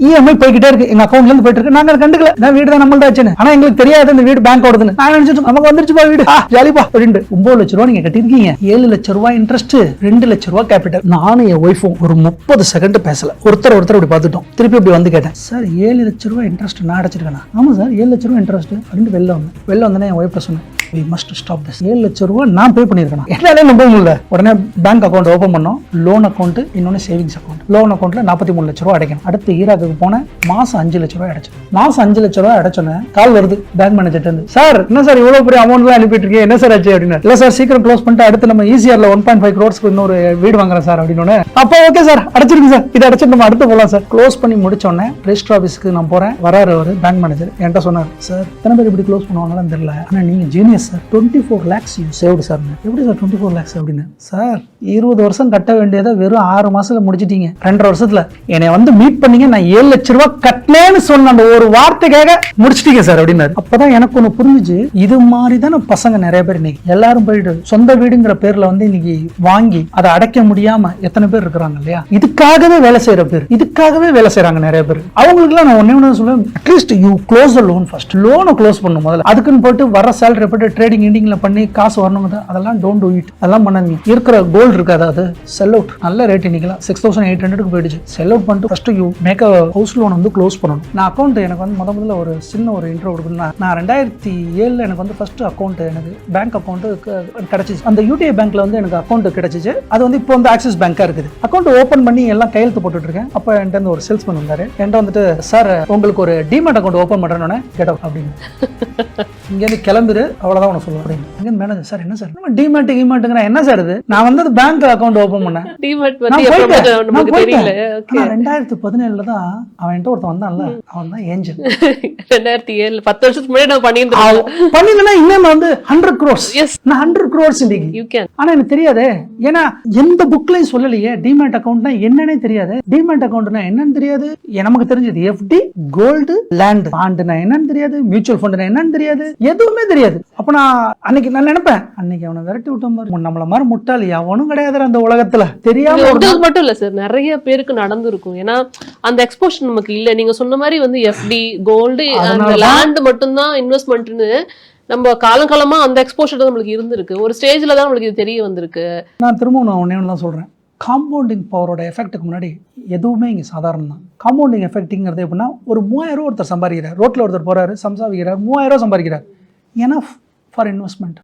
EMI போய்கிட்டே இருக்கு, எங்க அக்கௌண்ட்ல இருந்து போயிட்டு இருக்கு. நாங்க கண்டுக்கல, நான் வீடு தான் நம்மள்ட்ட ஆச்சுன்னு. ஆனா எங்களுக்கு தெரியாது இந்த வீடு பேங்க் ஓடுதுன்னு. நான் நினைச்சிட்டு நமக்கு வந்துருச்சுப்பா வீடு, ஜாலிப்பா அப்படின்ட்டு. 9 லட்ச ரூபா நீங்க கட்டிருக்கீங்க, 7 லட்ச ரூபாய் இன்ட்ரெஸ்ட், 2 லட்ச ரூபாய் கேபிட்டல். நானும் என் ஒய்ஃபும் ஒரு 30 செகண்ட் பேசல, ஒருத்தர் இப்படி பார்த்துட்டோம். திருப்பி இப்படி வந்து கேட்டேன், சார் 7 லட்ச ரூபாய் இன்ட்ரெஸ்ட் நான் அடைச்சிருக்கேன். ஆமா சார் 7 லட்ச ரூபாய் இன்ட்ரெஸ்ட் அப்படின்னு வெளில வந்தேன். என் ஒய்ஃப் சொன்னேன், we must stop this. 7 லட்ச ரூபாய் நான் பே பண்ணிருக்கேன். என்னாலே நம்ப முடியல. உடனே பேங்க் அக்கௌண்ட் ஓபன் பண்ணோம். லோன் அக்கௌண்ட், இன்னொன்னு சேவிங்ஸ் அக்கௌண்ட். லோன் அக்கௌண்ட்ல 43 லட்ச ரூபாய் அடைக்கணும். அடுத்து ஈராக்கு போனேன், மாசம் 5 லட்ச ரூபாய் அடைச்சேன். மாசம் 5 லட்ச ரூபாய் அடைச்சோன்னே கால் வருது பேங்க் மேனேஜர்ட்ட இருந்து, சார் என்ன சார் இவ்வளவு பெரிய அமௌண்ட் எல்லாம் அனுப்பிட்டு இருக்கீங்க, என்ன சார் ஆச்சு அப்படின்னு. இல்ல சார் சீக்கிரம் க்ளோஸ் பண்ணிட்டு அடுத்து நம்ம ஈசிஆர்ல 1.5 crores இன்னொரு வீடு வாங்குறேன் சார் அப்படின்னு. அப்போ ஓகே சார் அடைச்சிருங்க சார், இதை அடைச்சு நம்ம அடுத்து போகலாம் சார். க்ளோஸ் பண்ணி முடிச்சோடனே ரெஜிஸ்டர் ஆஃபீஸ்க்கு நான் போறேன். வராரு அவரு பேங்க் மேனேஜர், என்கிட்ட சொன்னார், சார் எத்தனை பேர் இப்படி க்ளோஸ் பண்ணுவாங்கன்னு தெரியல, ஆனா நீங்க genius sir, 24 lakhs you saved sir. எப்படி சார் 24 lakhs அப்படின்னு? சார் 20 வருஷம் கட்ட வேண்டியதை வெறும் 6 மாசத்துல முடிச்சிட்டீங்க, 2.5 வருஷத்துல. என்னை வந்து மீட் பண்ணீங்க, நான் 7 லட்ச ரூபாய் கட்டலேன்னு சொன்ன அந்த ஒரு வார்த்தைக்காக முடிச்சிட்டீங்க சார் அப்படின்னாரு. அப்பதான் எனக்கு ஒண்ணு புரிஞ்சுச்சு, இது மாதிரி தானே பசங்க நிறைய பேர் இன்னைக்கு எல்லாரும் போயிட்டு சொந்த வீடுங்கிற பேர்ல வந்து இன்னைக்கு வாங்கி அதை அடைக்க முடியாம எத்தனை பேர் இருக்கிறாங்க இல்லையா? இதுக்காகவே வேலை செய்யற பேர், இதுக்காகவே வேலை செய்யறாங்க நிறைய பேர். அவங்களுக்கு எல்லாம் நான் ஒண்ணே சொல்லுவேன், at least you close the loan first. லோனை க்ளோஸ் பண்ணும் முதல்ல. அதுக்குன்னு போயிட்டு வர சேலரி போட்டு ட்ரேடிங் இண்டிங்ல பண்ணி காசு வரணும், அதெல்லாம் டோன்ட் டு இட். அதெல்லாம் பண்ணாதீங்க. இருக்கிற கோல்டு இருக்கு, அதாவது செல் அவுட். நல்ல ரேட் இன்னைக்கு 6800 போயிடுச்சு. செல் அவுட் பண்ணிட்டு first you make a house loan வந்து க்ளோஸ் பண்ணணும். நான் அக்கௌண்ட் எனக்கு வந்து முதல்ல ஒரு சின்ன ஒரு இன்ட்ரோ கொடுக்கணும்னா, நான் 2007 எனக்கு வந்து ஃபர்ஸ்ட் அக்கௌண்ட், எனக்கு பேங்க் அக்கௌண்ட் கிடைச்சிச்சு. அந்த யூடிஐ பேங்க்ல வந்து எனக்கு அக்கௌண்ட் கிடைச்சிச்சு. அது வந்து இப்போ வந்து ஆக்சிஸ் பேங்கா இருக்குது. அக்கௌண்ட் ஓபன் பண்ணி எல்லாம் கையெழுத்து போட்டுட்டு இருக்கேன். அப்ப என்கிட்ட இருந்து ஒரு சேல்ஸ்மேன் வந்தாரு. என்கிட்ட வந்துட்டு, சார் உங்களுக்கு ஒரு டிமேட் அக்கௌண்ட் ஓபன் பண்றேன்னு கெட் அவுட் அப்படின்னு. இங்க இருந்து கிளம்பிரு, அவ்வளவுதான் உனக்கு சொல்லுவேன் அப்படின்னு. அங்க மேனேஜர், சார் என்ன சார் டிமேட் கிமேட்டுங்கிற என்ன சார் இது? நான் வந்து பேங்க் அக்கௌண்ட் ஓபன் பண்ணேன். டிமேட் பத்தி நமக்கு தெரியல. 2017 தான் அவன்கிட்ட ஒருத்தன் வந்தான்ல, அவன் தான் ஏஞ்சல். 2007 10 வருஷத்துக்கு முன்னாடி நான் பண்ணியிருந்தேன். இன்னும் வந்து 100 crores. நான் 100 crores இன்னைக்கு. ஆனா எனக்கு தெரியாதே, ஏன்னா எந்த புக்லயும் சொல்லலையே டிமேட் அக்கௌண்ட்னா என்னன்னே தெரியாது. டிமேட் அக்கௌண்ட்னா என்னன்னு தெரியாது. நமக்கு தெரிஞ்சது எஃப்டி, கோல்டு, லேண்ட், பாண்ட்னா என்னன்னு தெரியாது, மியூச்சுவல் ஃபண்ட்னா என்னன்னு தெரியாது, எதுவுமே தெரியாது. அப்ப நான் நினைப்பேன், அன்னைக்கு அவனை விரட்டி விட்டோம் பாரு, நம்மள மாதிரி முட்டாளி அவனும் கிடையாது அந்த உலகத்துல. தெரியாம மட்டும் இல்ல சார், நிறைய பேருக்கு நடந்திருக்கும். ஏன்னா அந்த எக்ஸ்போஷர் நமக்கு இல்ல. நீங்க சொன்ன மாதிரி வந்து எஃப்டி, கோல்டு, அந்த லேண்ட் மட்டும்தான் இன்வெஸ்ட்மெண்ட்னு நம்ம காலங்காலமா அந்த எக்ஸ்போஷர் நம்மளுக்கு இருந்திருக்கு. ஒரு ஸ்டேஜ்ல தான் நம்மளுக்கு இது தெரிய வந்திருக்கு. நான் திரும்பவும் ஒன்னே ஒன்று தான் சொல்றேன், காம்பவுண்டிங் பவரோட எஃபெக்ட்டுக்கு முன்னாடி எதுவுமே இங்கே சாதாரணம் தான். காம்பவுண்டிங் எஃபெக்ட்ங்கிறது எப்படின்னா, ஒரு 3000 ரூபா ஒருத்தர் சம்பாதிக்கிறார், ரோட்டில் ஒருத்தர் போறாரு, சம்சாவிக்கிறார், 3000 ரூபா சம்பாதிக்கிறார், எனஃப் ஃபார் இன்வெஸ்ட்மெண்ட்.